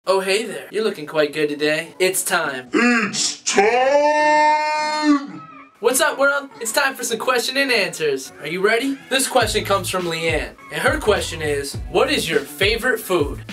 Oh hey there, you're looking quite good today. It's time. It's time! What's up world? It's time for some question and answers. Are you ready? This question comes from Leanne, and her question is, what is your favorite food?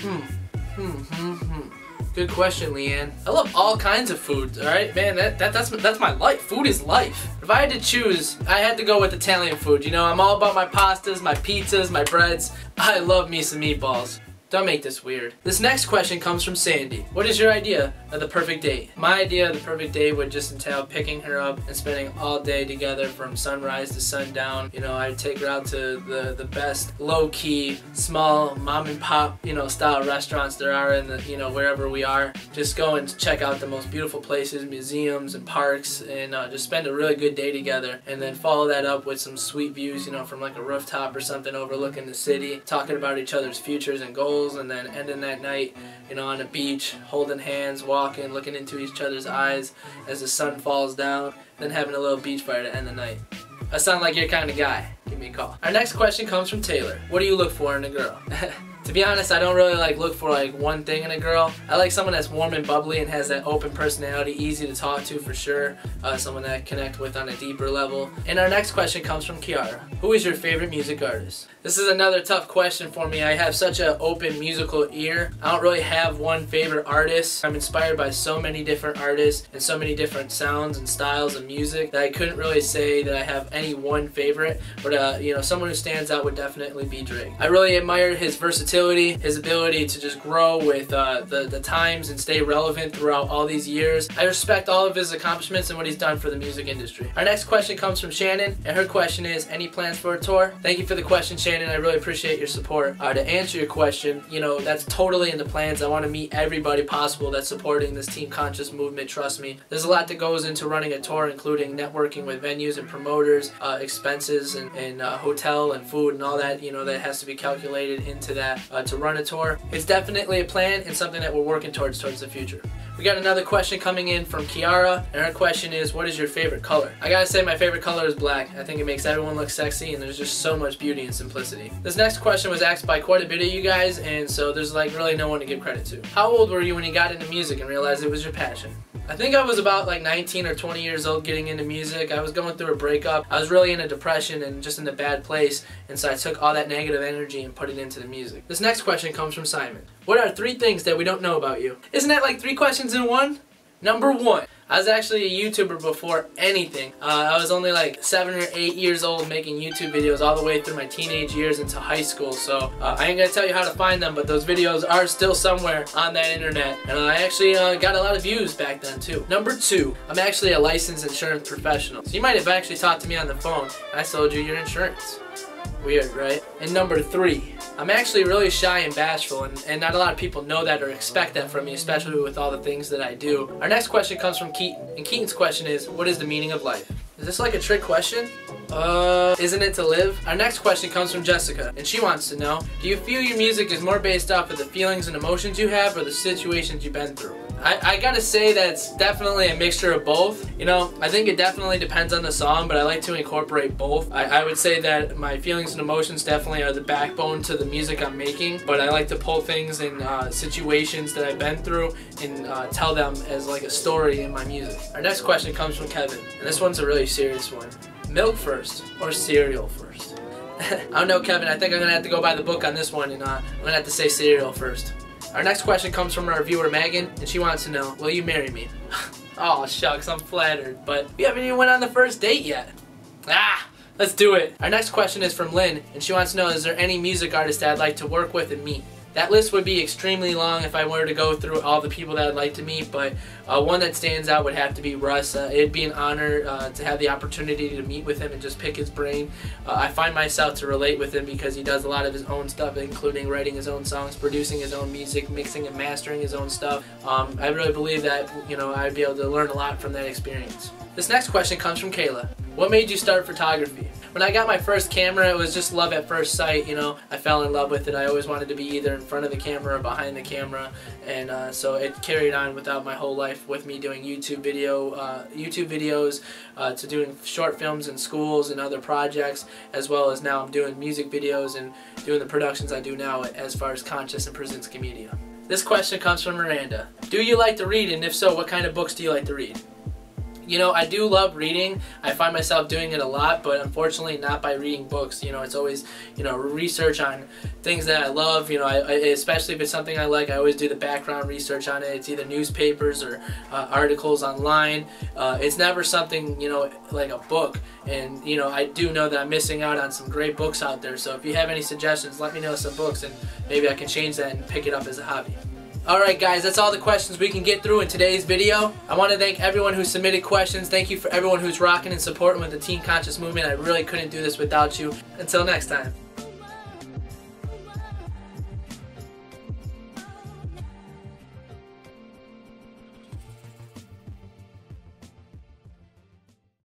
Good question, Leanne. I love all kinds of foods, alright? Man, that's my life. Food is life. If I had to choose, I had to go with Italian food. You know, I'm all about my pastas, my pizzas, my breads. I love me some meatballs. Don't make this weird. This next question comes from Sandy. What is your idea of the perfect date? My idea of the perfect date would just entail picking her up and spending all day together from sunrise to sundown. You know, I'd take her out to the best low-key, small mom and pop, you know, style restaurants there are in the, you know, wherever we are. Just go and check out the most beautiful places, museums and parks, and just spend a really good day together. And then follow that up with some sweet views, you know, from like a rooftop or something overlooking the city, talking about each other's futures and goals. And then ending that night, you know, on a beach, holding hands, walking, looking into each other's eyes as the sun falls down, then having a little beach fire to end the night. I sound like your kind of guy. Give me a call. Our next question comes from Taylor. What do you look for in a girl? To be honest, I don't really look for one thing in a girl. I like someone that's warm and bubbly and has that open personality, easy to talk to for sure. Someone that I connect with on a deeper level. And our next question comes from Kiara. Who is your favorite music artist? This is another tough question for me. I have such an open musical ear. I don't really have one favorite artist. I'm inspired by so many different artists and so many different sounds and styles of music that I couldn't really say that I have any one favorite. But you know, someone who stands out would definitely be Drake. I really admire his versatility, his ability to just grow with the times and stay relevant throughout all these years. I respect all of his accomplishments and what he's done for the music industry. Our next question comes from Shannon, and her question is, any plans for a tour? Thank you for the question, Shannon. I really appreciate your support. To answer your question, you know, that's totally in the plans. I want to meet everybody possible that's supporting this Team Conscious movement, trust me. There's a lot that goes into running a tour, including networking with venues and promoters, expenses and hotel and food and all that, you know, that has to be calculated into that to run a tour. It's definitely a plan and something that we're working towards the future. We got another question coming in from Kiara, and her question is, what is your favorite color? I gotta say my favorite color is black. I think it makes everyone look sexy and there's just so much beauty and simplicity. This next question was asked by quite a bit of you guys, and so there's really no one to give credit to. How old were you when you got into music and realized it was your passion? I think I was about 19 or 20 years old getting into music. I was going through a breakup. I was really in a depression and just in a bad place, and so I took all that negative energy and put it into the music. This next question comes from Simon. What are 3 things that we don't know about you? Isn't that like 3 questions in one? Number 1. I was actually a YouTuber before anything. I was only 7 or 8 years old making YouTube videos all the way through my teenage years into high school. So I ain't gonna tell you how to find them, but those videos are still somewhere on that internet. And I actually got a lot of views back then too. Number 2, I'm actually a licensed insurance professional. So you might have actually talked to me on the phone. I sold you your insurance. Weird, right? And number 3, I'm actually really shy and bashful, and not a lot of people know that or expect that from me, especially with all the things that I do. Our next question comes from Keaton, and Keaton's question is, what is the meaning of life? Is this like a trick question? Isn't it to live? Our next question comes from Jessica, and she wants to know, do you feel your music is more based off of the feelings and emotions you have or the situations you've been through? I gotta say that it's definitely a mixture of both. You know, I think it definitely depends on the song, but I like to incorporate both. I would say that my feelings and emotions definitely are the backbone to the music I'm making, but I like to pull things in situations that I've been through and tell them as like a story in my music. Our next question comes from Kevin, and this one's a really serious one. Milk first or cereal first? I don't know, Kevin. I think I'm gonna have to go by the book on this one, and I'm gonna have to say cereal first. Our next question comes from our viewer Megan, and she wants to know, will you marry me? Oh shucks, I'm flattered, but we haven't even went on the first date yet. Let's do it. Our next question is from Lynn, and she wants to know, is there any music artist I'd like to work with and meet? That list would be extremely long if I were to go through all the people that I'd like to meet, but one that stands out would have to be Russ. It'd be an honor to have the opportunity to meet with him and just pick his brain. I find myself to relate with him because he does a lot of his own stuff, including writing his own songs, producing his own music, mixing and mastering his own stuff. I really believe that, you know, I'd be able to learn a lot from that experience. This next question comes from Kayla. What made you start photography? When I got my first camera, it was just love at first sight, you know. I fell in love with it. I always wanted to be either in front of the camera or behind the camera, and so it carried on without my whole life with me doing YouTube videos, to doing short films in schools and other projects, as well as now I'm doing music videos and doing the productions I do now as far as Conscious and Presents Media. This question comes from Miranda. Do you like to read, and if so, what kind of books do you like to read? You know, I do love reading. I find myself doing it a lot, but unfortunately not by reading books. You know, it's always, you know, research on things that I love. You know, especially if it's something I like, I always do the background research on it. It's either newspapers or articles online. It's never something, you know, like a book. And, you know, I do know that I'm missing out on some great books out there. So if you have any suggestions, let me know some books, and maybe I can change that and pick it up as a hobby. Alright guys, that's all the questions we can get through in today's video. I want to thank everyone who submitted questions. Thank you for everyone who's rocking and supporting with the Teen Conscious Movement. I really couldn't do this without you. Until next time.